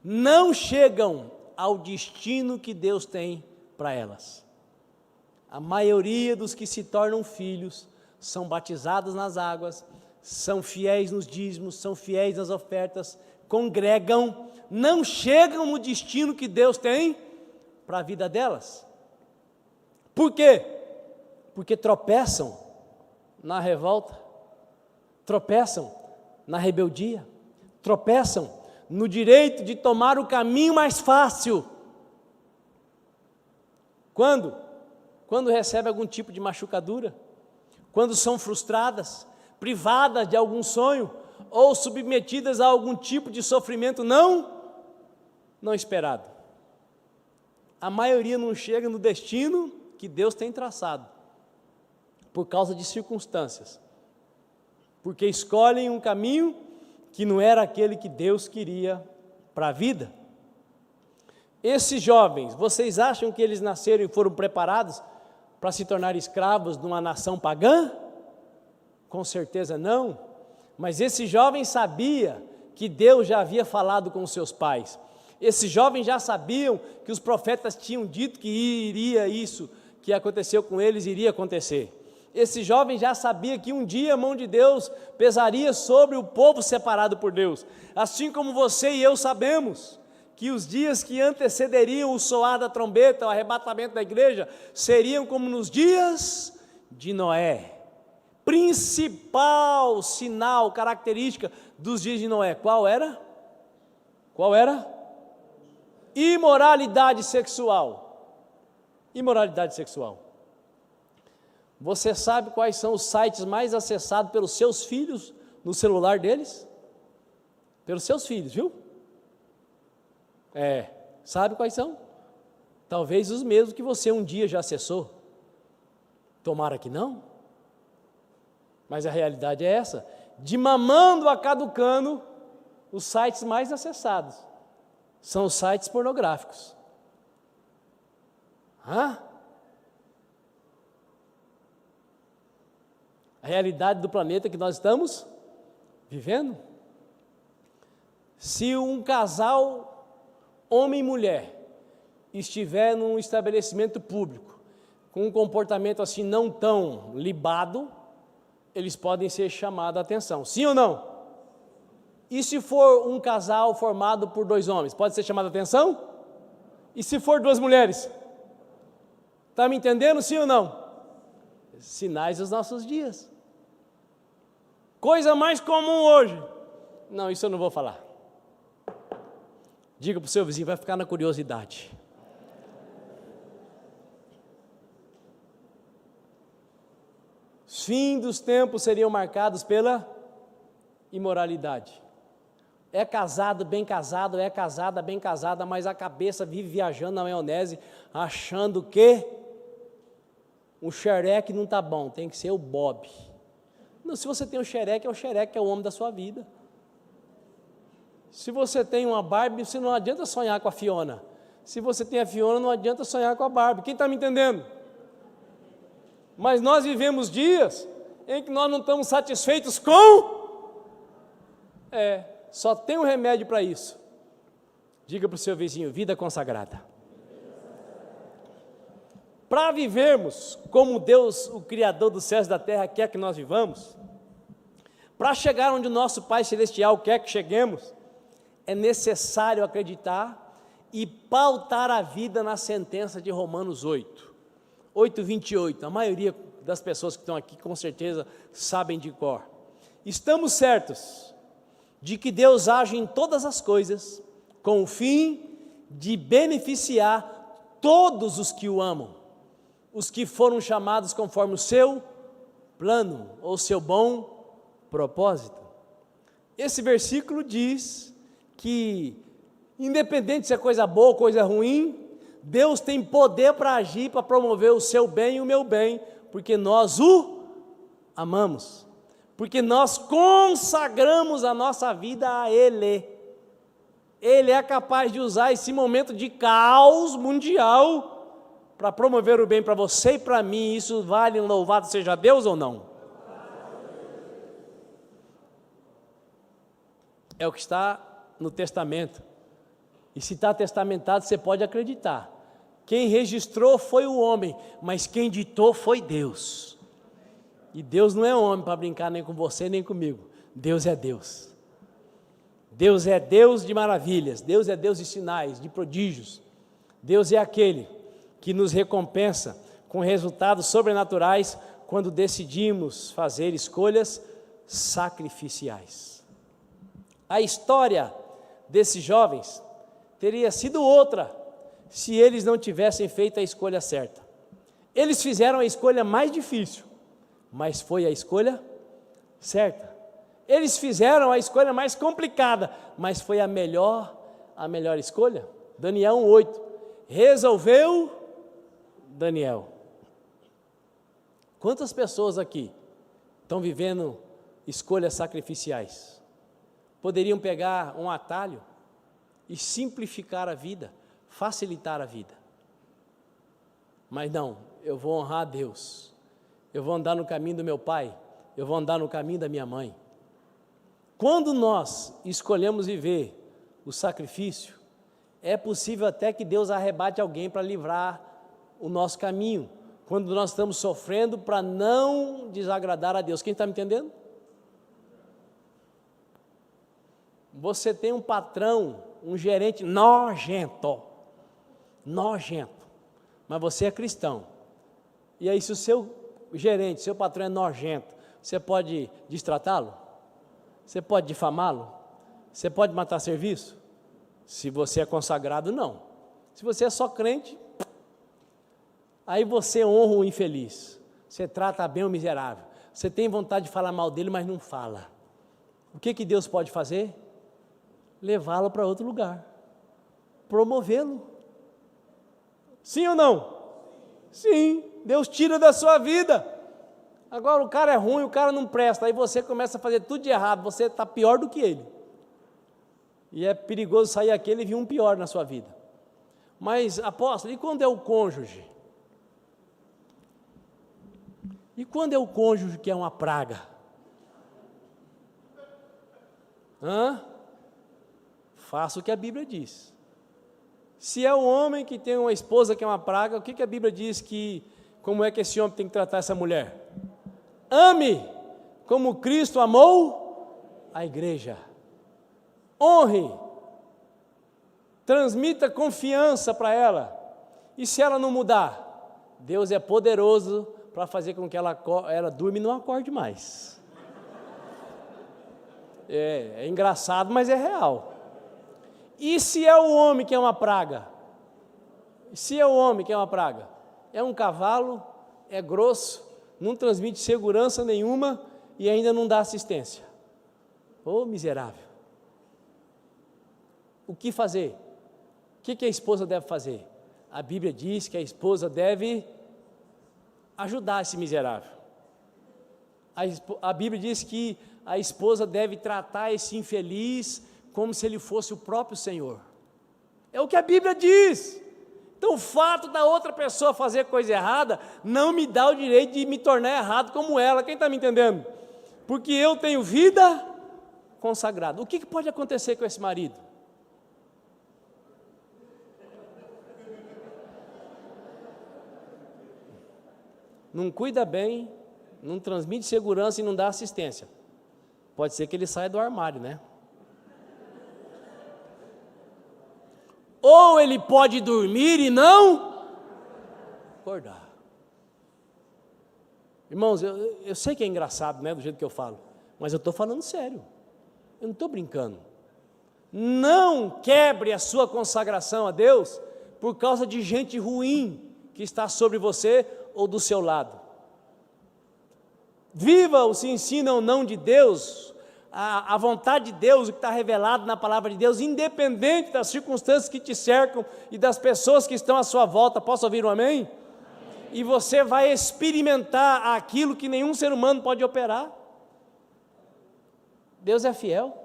não chegam ao destino que Deus tem para elas. A maioria dos que se tornam filhos são batizados nas águas, são fiéis nos dízimos, são fiéis nas ofertas, congregam, não chegam no destino que Deus tem para a vida delas. Por quê? Porque tropeçam na revolta, tropeçam na rebeldia, tropeçam no direito de tomar o caminho mais fácil. Quando? Quando recebe algum tipo de machucadura, quando são frustradas, privadas de algum sonho, ou submetidas a algum tipo de sofrimento não esperado. A maioria não chega no destino que Deus tem traçado, por causa de circunstâncias, porque escolhem um caminho que não era aquele que Deus queria para a vida. Esses jovens, vocês acham que eles nasceram e foram preparados para se tornar escravos de uma nação pagã? Com certeza não, mas esse jovem sabia que Deus já havia falado com os seus pais. Esses jovens já sabiam que os profetas tinham dito que iria isso, que aconteceu com eles, iria acontecer. Esse jovem já sabia que um dia a mão de Deus pesaria sobre o povo separado por Deus. Assim como você e eu sabemos que os dias que antecederiam o soar da trombeta, o arrebatamento da igreja, seriam como nos dias de Noé. Principal sinal, característica dos dias de Noé, qual era? Qual era? Imoralidade sexual. Imoralidade sexual. Você sabe quais são os sites mais acessados pelos seus filhos no celular deles? Pelos seus filhos, viu? Sabe quais são? Talvez os mesmos que você um dia já acessou. Tomara que não. Mas a realidade é essa. De mamando a caducando, os sites mais acessados são os sites pornográficos. A realidade do planeta que nós estamos vivendo. Se um casal homem e mulher, estiver num estabelecimento público, com um comportamento assim não tão libado, eles podem ser chamados a atenção, sim ou não? E se for um casal formado por 2 homens, pode ser chamado a atenção? E se for 2 mulheres? Está me entendendo, sim ou não? Sinais dos nossos dias. Coisa mais comum hoje. Não, isso eu não vou falar. Diga para o seu vizinho, vai ficar na curiosidade. Os fins dos tempos seriam marcados pela imoralidade. É casado, bem casado, é casada, bem casada, mas a cabeça vive viajando na maionese, achando que o xereque não está bom, tem que ser o Bob. Não, se você tem o xereque é o homem da sua vida. Se você tem uma Barbie, você não adianta sonhar com a Fiona. Se você tem a Fiona, não adianta sonhar com a Barbie. Quem está me entendendo? Mas nós vivemos dias em que nós não estamos satisfeitos com... Só tem um remédio para isso. Diga para o seu vizinho, vida consagrada. Para vivermos como Deus, o Criador dos céus e da terra, quer que nós vivamos, para chegar onde o nosso Pai Celestial quer que cheguemos, é necessário acreditar e pautar a vida na sentença de Romanos 8:28. A maioria das pessoas que estão aqui com certeza sabem de cor. Estamos certos de que Deus age em todas as coisas com o fim de beneficiar todos os que o amam, os que foram chamados conforme o seu plano ou seu bom propósito. Esse versículo diz que, independente se é coisa boa ou coisa ruim, Deus tem poder para agir, para promover o seu bem e o meu bem, porque nós o amamos, porque nós consagramos a nossa vida a Ele. Ele é capaz de usar esse momento de caos mundial para promover o bem para você e para mim. Isso vale um louvado seja Deus ou não? É o que está no testamento. E se está testamentado, você pode acreditar. Quem registrou foi o homem, mas quem ditou foi Deus. E Deus não é homem para brincar nem com você nem comigo. Deus é Deus. Deus é Deus de maravilhas. Deus é Deus de sinais, de prodígios. Deus é aquele que nos recompensa com resultados sobrenaturais quando decidimos fazer escolhas sacrificiais. A história desses jovens teria sido outra se eles não tivessem feito a escolha certa. Eles fizeram a escolha mais difícil, mas foi a escolha certa. Eles fizeram a escolha mais complicada, mas foi a melhor escolha. Daniel 1:8. Resolveu Daniel. Quantas pessoas aqui estão vivendo escolhas sacrificiais? Poderiam pegar um atalho e simplificar a vida, facilitar a vida. Mas não, eu vou honrar a Deus. Eu vou andar no caminho do meu pai, eu vou andar no caminho da minha mãe. Quando nós escolhemos viver o sacrifício, é possível até que Deus arrebate alguém para livrar o nosso caminho, quando nós estamos sofrendo para não desagradar a Deus. Quem está me entendendo? Você tem um patrão, um gerente nojento, mas você é cristão. E aí, se o seu gerente, seu patrão é nojento, você pode destratá-lo? Você pode difamá-lo? Você pode matar serviço? Se você é consagrado, não. Se você é só crente, aí você honra o infeliz, você trata bem o miserável, você tem vontade de falar mal dele, mas não fala. O que Deus pode fazer? Levá-lo para outro lugar, promovê-lo. Sim ou não? Sim, Deus tira da sua vida. Agora o cara é ruim, o cara não presta, aí você começa a fazer tudo de errado, você está pior do que ele. E é perigoso sair aquele e vir um pior na sua vida. Mas, apóstolo, e quando é o cônjuge? E quando é o cônjuge que é uma praga? Faça o que a Bíblia diz. Se é o homem que tem uma esposa que é uma praga, o que a Bíblia diz como é que esse homem tem que tratar essa mulher? Ame como Cristo amou a igreja. Honre. Transmita confiança para ela. E se ela não mudar, Deus é poderoso para fazer com que ela durma e não acorde mais. É engraçado, mas é real. E se é o homem que é uma praga? Se é o homem que é uma praga? É um cavalo, é grosso, não transmite segurança nenhuma e ainda não dá assistência. Ô miserável! O que fazer? O que a esposa deve fazer? A Bíblia diz que a esposa deve ajudar esse miserável. A Bíblia diz que a esposa deve tratar esse infeliz como se ele fosse o próprio Senhor. É o que a Bíblia diz. Então o fato da outra pessoa fazer coisa errada não me dá o direito de me tornar errado como ela. Quem está me entendendo? Porque eu tenho vida consagrada. O que pode acontecer com esse marido? Não cuida bem, não transmite segurança e não dá assistência. Pode ser que ele saia do armário, né? Ou ele pode dormir e não acordar. Irmãos, eu sei que é engraçado, né, do jeito que eu falo, mas eu estou falando sério. Eu não estou brincando. Não quebre a sua consagração a Deus por causa de gente ruim que está sobre você ou do seu lado. Viva o se ensina ou não de Deus, a vontade de Deus, o que está revelado na palavra de Deus, independente das circunstâncias que te cercam e das pessoas que estão à sua volta. Posso ouvir um amém? Amém. E você vai experimentar aquilo que nenhum ser humano pode operar. Deus é fiel.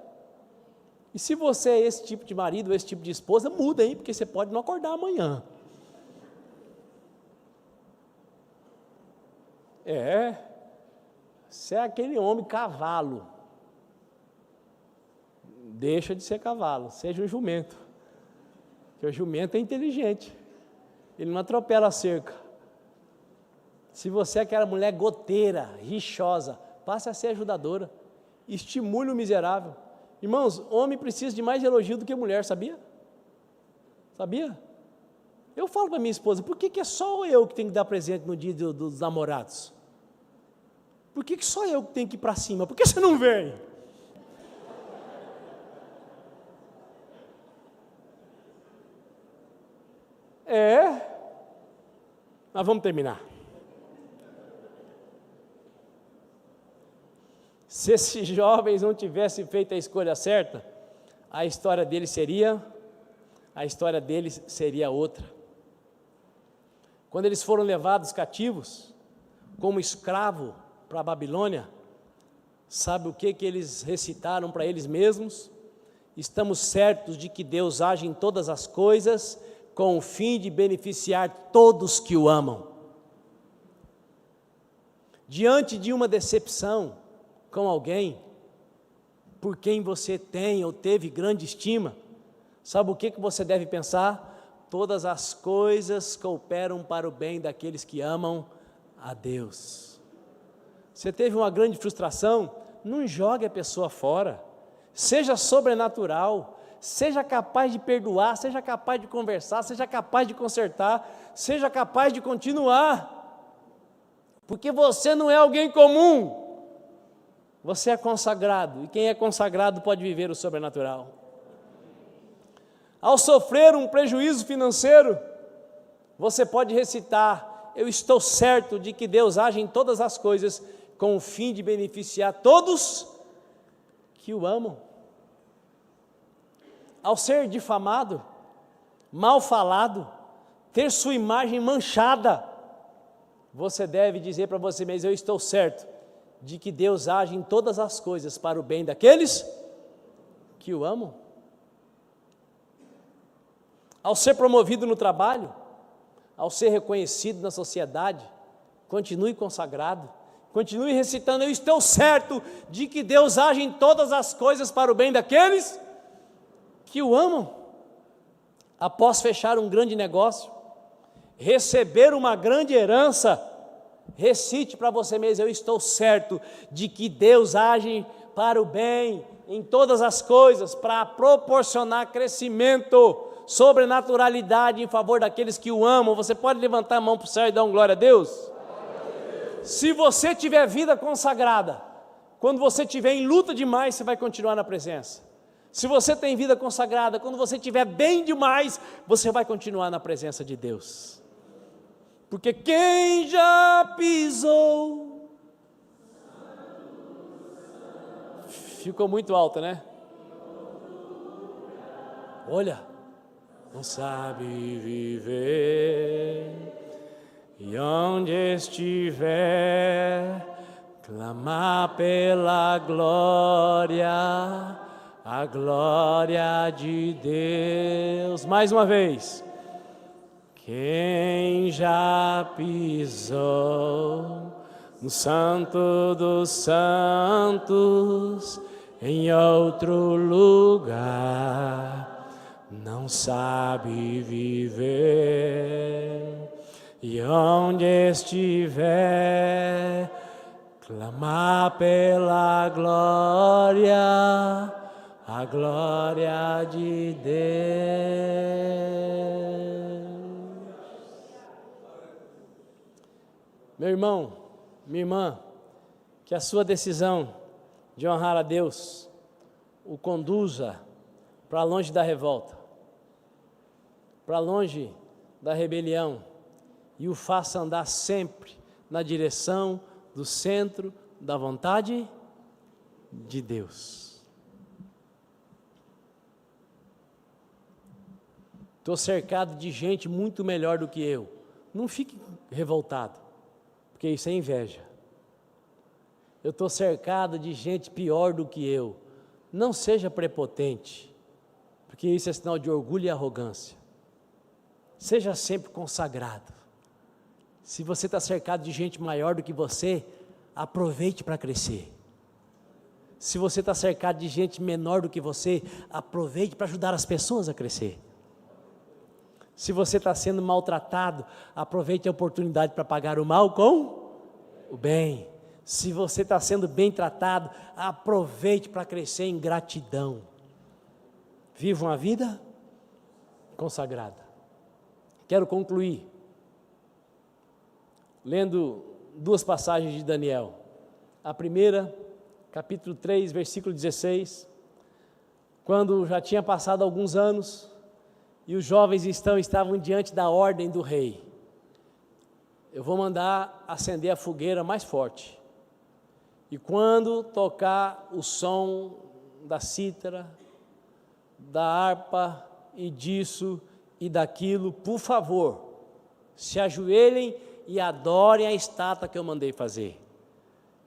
E se você é esse tipo de marido, esse tipo de esposa, muda, hein? Porque você pode não acordar amanhã. Você é aquele homem cavalo. Deixa de ser cavalo, seja um jumento. Porque o jumento é inteligente. Ele não atropela a cerca. Se você é aquela mulher goteira, rixosa, passe a ser ajudadora. Estimule o miserável. Irmãos, homem precisa de mais elogio do que mulher, sabia? Sabia? Eu falo para minha esposa, por que é só eu que tenho que dar presente no dia dos namorados? Por que só eu que tenho que ir para cima? Por que você não vem? Mas vamos terminar. Se esses jovens não tivessem feito a escolha certa, a história deles seria outra. Quando eles foram levados cativos, como escravo para a Babilônia, sabe o que eles recitaram para eles mesmos? Estamos certos de que Deus age em todas as coisas com o fim de beneficiar todos que o amam. Diante de uma decepção com alguém, por quem você tem ou teve grande estima, sabe o que você deve pensar? Todas as coisas cooperam para o bem daqueles que amam a Deus. Você teve uma grande frustração? Não jogue a pessoa fora. Seja sobrenatural. Seja capaz de perdoar, seja capaz de conversar, seja capaz de consertar, seja capaz de continuar. Porque você não é alguém comum. Você é consagrado. E quem é consagrado pode viver o sobrenatural. Ao sofrer um prejuízo financeiro, você pode recitar: eu estou certo de que Deus age em todas as coisas com o fim de beneficiar todos que o amam. Ao ser difamado, mal falado, ter sua imagem manchada, você deve dizer para você mesmo: eu estou certo de que Deus age em todas as coisas para o bem daqueles que o amam. Ao ser promovido no trabalho, ao ser reconhecido na sociedade, continue consagrado, continue recitando: eu estou certo de que Deus age em todas as coisas para o bem daqueles que o amam. após fechar um grande negócio, receber uma grande herança, recite para você mesmo: eu estou certo de que Deus age para o bem em todas as coisas, para proporcionar crescimento, sobrenaturalidade em favor daqueles que o amam. Você pode levantar a mão para o céu e dar um glória a Deus? Se você tiver vida consagrada, quando você estiver em luta demais, você vai continuar na presença. Se você tem vida consagrada, quando você estiver bem demais, você vai continuar na presença de Deus. Porque quem já pisou... Ficou muito alto, né? Olha, não sabe viver, e onde estiver, clamar pela glória, a glória de Deus. Mais uma vez. Quem já pisou no Santo dos Santos, em outro lugar, não sabe viver, e onde estiver, clamar pela glória, a glória de Deus. Meu irmão, minha irmã, que a sua decisão de honrar a Deus o conduza para longe da revolta, para longe da rebelião, e o faça andar sempre na direção do centro da vontade de Deus. Estou cercado de gente muito melhor do que eu. Não fique revoltado, porque isso é inveja. Eu estou cercado de gente pior do que eu. Não seja prepotente, porque isso é sinal de orgulho e arrogância. Seja sempre consagrado. Se você está cercado de gente maior do que você, aproveite para crescer. Se você está cercado de gente menor do que você, aproveite para ajudar as pessoas a crescer. Se você está sendo maltratado, aproveite a oportunidade para pagar o mal com o bem. Se você está sendo bem tratado, aproveite para crescer em gratidão. Viva uma vida consagrada. Quero concluir lendo duas passagens de Daniel. A primeira, capítulo 3, versículo 16, quando já tinha passado alguns anos e os jovens estavam diante da ordem do rei. Eu vou mandar acender a fogueira mais forte. E quando tocar o som da cítara, da harpa e disso e daquilo, por favor, se ajoelhem e adorem a estátua que eu mandei fazer.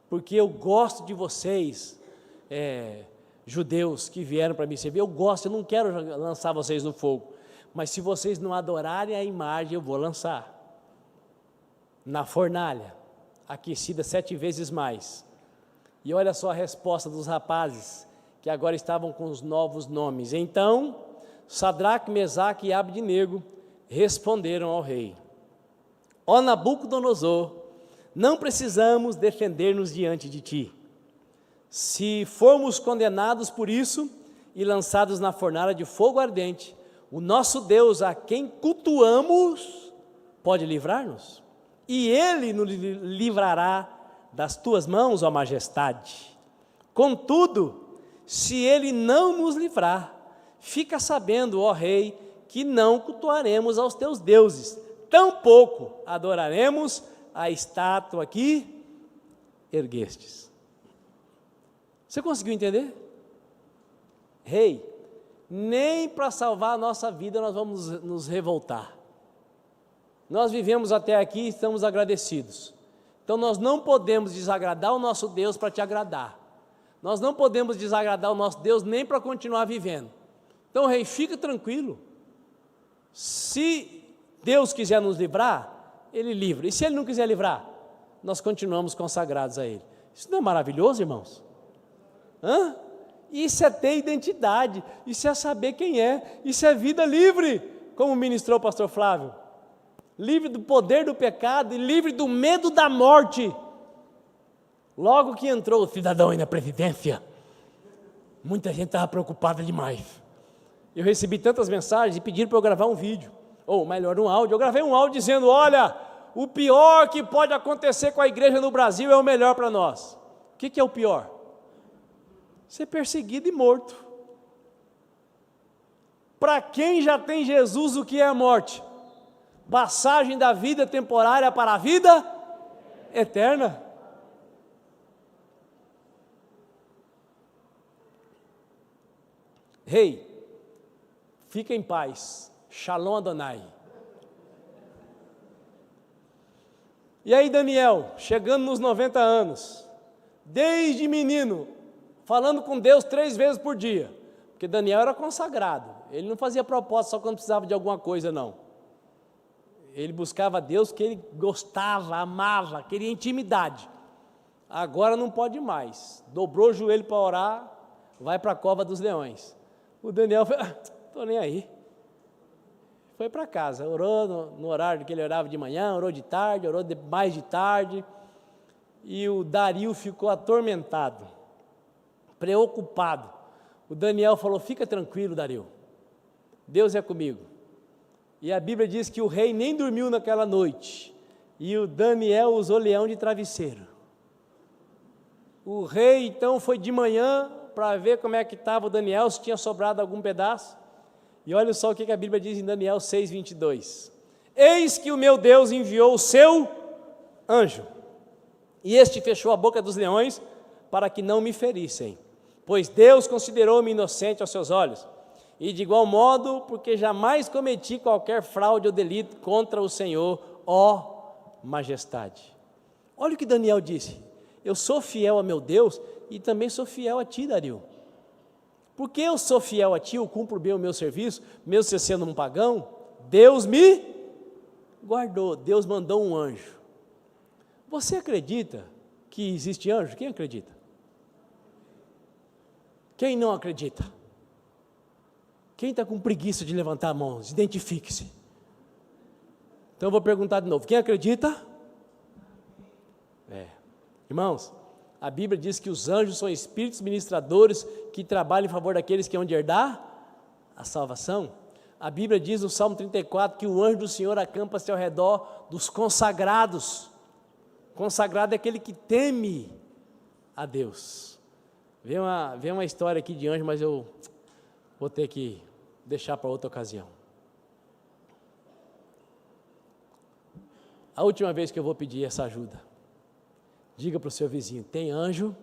Porque eu gosto de vocês, judeus que vieram para me servir, eu não quero lançar vocês no fogo. Mas se vocês não adorarem a imagem, eu vou lançar na fornalha, aquecida 7 vezes mais. E olha só a resposta dos rapazes, que agora estavam com os novos nomes. Então, Sadraque, Mesaque e Abdenego responderam ao rei: ó Nabucodonosor, não precisamos defender-nos diante de ti. Se formos condenados por isso e lançados na fornalha de fogo ardente, o nosso Deus, a quem cultuamos, pode livrar-nos, e Ele nos livrará das tuas mãos, ó majestade. Contudo, se Ele não nos livrar, fica sabendo, ó rei, que não cultuaremos aos teus deuses, tampouco adoraremos a estátua que erguestes. Você conseguiu entender? Rei, nem para salvar a nossa vida nós vamos nos revoltar. Nós vivemos até aqui e estamos agradecidos. Então nós não podemos desagradar o nosso Deus para te agradar. Nós não podemos desagradar o nosso Deus nem para continuar vivendo. Então, rei, fica tranquilo. Se Deus quiser nos livrar, Ele livra. E se Ele não quiser livrar, nós continuamos consagrados a Ele. Isso não é maravilhoso, irmãos? Isso é ter identidade, isso é saber quem é, isso é vida livre. como ministrou o pastor Flávio, livre do poder do pecado e livre do medo da morte. Logo que entrou o cidadão aí na presidência, muita gente estava preocupada demais. Eu recebi tantas mensagens e pediram para eu gravar um vídeo, ou melhor, um áudio. Eu gravei um áudio dizendo: olha, o pior que pode acontecer com a igreja no Brasil é o melhor para nós. O que é o pior? Ser perseguido e morto. Para quem já tem Jesus, o que é a morte? Passagem da vida temporária para a vida eterna. Rei, fica em paz, Shalom Adonai. E aí Daniel, chegando nos 90 anos, desde menino, falando com Deus 3 vezes por dia, porque Daniel era consagrado, ele não fazia propósito só quando precisava de alguma coisa, não. Ele buscava Deus que ele gostava, amava, queria intimidade. Agora não pode mais, dobrou o joelho para orar, vai para a cova dos leões. O Daniel falou: estou nem aí. Foi para casa, orou no horário que ele orava de manhã, orou de tarde, orou mais de tarde. E o Dario ficou atormentado, preocupado. O Daniel falou: fica tranquilo, Dario, Deus é comigo. E a Bíblia diz que o rei nem dormiu naquela noite, e o Daniel usou leão de travesseiro. O rei então foi de manhã para ver como é que estava o Daniel, se tinha sobrado algum pedaço. E olha só o que a Bíblia diz em Daniel 6:22. Eis que o meu Deus enviou o seu anjo, e este fechou a boca dos leões, para que não me ferissem, pois Deus considerou-me inocente aos seus olhos, e de igual modo, porque jamais cometi qualquer fraude ou delito contra o Senhor, ó majestade. Olha o que Daniel disse: eu sou fiel a meu Deus, e também sou fiel a ti, Dario. Porque eu sou fiel a ti, eu cumpro bem o meu serviço, mesmo você sendo um pagão, Deus me guardou, Deus mandou um anjo. Você acredita que existe anjo? Quem acredita? Quem não acredita? Quem está com preguiça de levantar a mão? Identifique-se. Então eu vou perguntar de novo: quem acredita? Irmãos, a Bíblia diz que os anjos são espíritos ministradores que trabalham em favor daqueles que hão de herdar a salvação. A Bíblia diz no Salmo 34 que o anjo do Senhor acampa-se ao redor dos consagrados. Consagrado é aquele que teme a Deus. Vem uma história aqui de anjo, mas eu vou ter que deixar para outra ocasião. A última vez que eu vou pedir essa ajuda, diga para o seu vizinho: tem anjo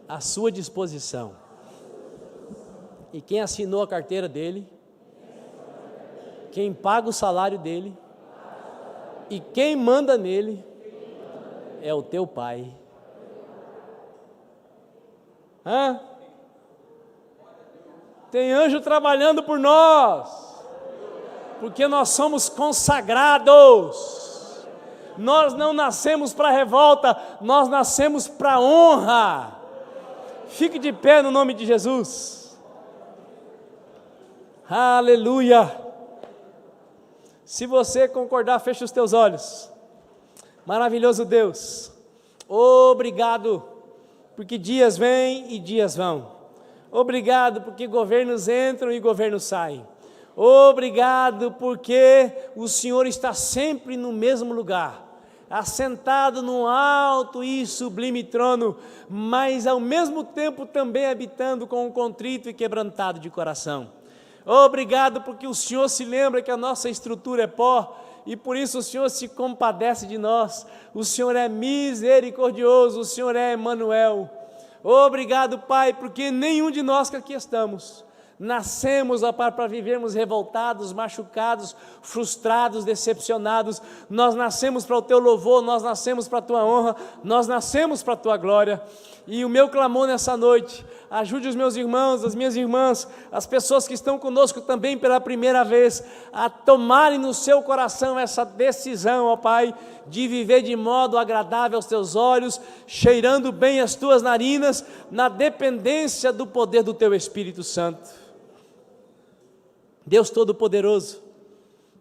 à sua disposição. E quem assinou a carteira dele, quem paga o salário dele, e quem manda nele, é o teu pai. Tem anjo trabalhando por nós, porque nós somos consagrados. Nós não nascemos para revolta, nós nascemos para honra. Fique de pé no nome de Jesus. Aleluia. Se você concordar, feche os teus olhos. Maravilhoso Deus, obrigado, porque dias vêm e dias vão. Obrigado porque governos entram e governos saem. Obrigado porque o Senhor está sempre no mesmo lugar, assentado num alto e sublime trono, mas ao mesmo tempo também habitando com um contrito e quebrantado de coração. Obrigado porque o Senhor se lembra que a nossa estrutura é pó, e por isso o Senhor se compadece de nós. O Senhor é misericordioso, o Senhor é Emanuel. Obrigado, Pai, porque nenhum de nós que aqui estamos nascemos, ó Pai, para vivermos revoltados, machucados, frustrados, decepcionados. Nós nascemos para o Teu louvor, nós nascemos para a Tua honra, nós nascemos para a Tua glória. E o meu clamor nessa noite, ajude os meus irmãos, as minhas irmãs, as pessoas que estão conosco também pela primeira vez, a tomarem no seu coração essa decisão, ó Pai, de viver de modo agradável aos Teus olhos, cheirando bem as Tuas narinas, na dependência do poder do Teu Espírito Santo. Deus Todo-Poderoso,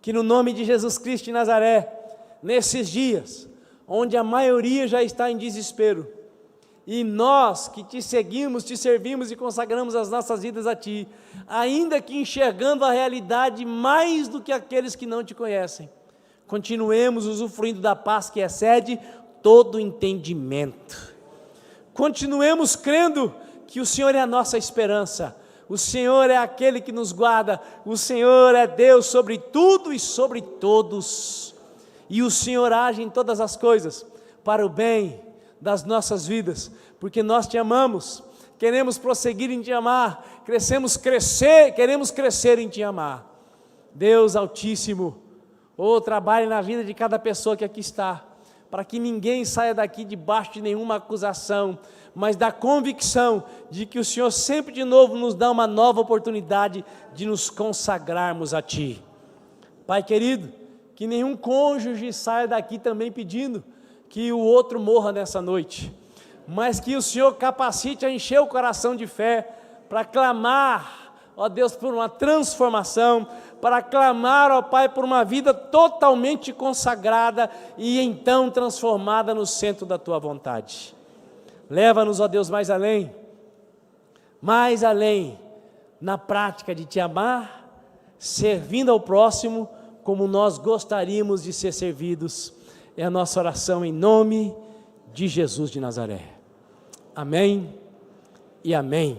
que no nome de Jesus Cristo de Nazaré, nesses dias, onde a maioria já está em desespero, e nós que te seguimos, te servimos e consagramos as nossas vidas a ti, ainda que enxergando a realidade mais do que aqueles que não te conhecem, continuemos usufruindo da paz que excede todo entendimento. Continuemos crendo que o Senhor é a nossa esperança, o Senhor é aquele que nos guarda, o Senhor é Deus sobre tudo e sobre todos, e o Senhor age em todas as coisas para o bem das nossas vidas, porque nós te amamos, queremos prosseguir em te amar, queremos crescer em te amar. Deus Altíssimo, trabalhe na vida de cada pessoa que aqui está, para que ninguém saia daqui debaixo de nenhuma acusação, mas da convicção de que o Senhor sempre de novo nos dá uma nova oportunidade de nos consagrarmos a Ti. Pai querido, que nenhum cônjuge saia daqui também pedindo que o outro morra nessa noite, mas que o Senhor capacite a encher o coração de fé, para clamar, ó Deus, por uma transformação, para clamar, ó Pai, por uma vida totalmente consagrada e então transformada no centro da Tua vontade. Leva-nos, ó Deus, mais além, na prática de Te amar, servindo ao próximo, como nós gostaríamos de ser servidos. É a nossa oração em nome de Jesus de Nazaré. Amém e amém.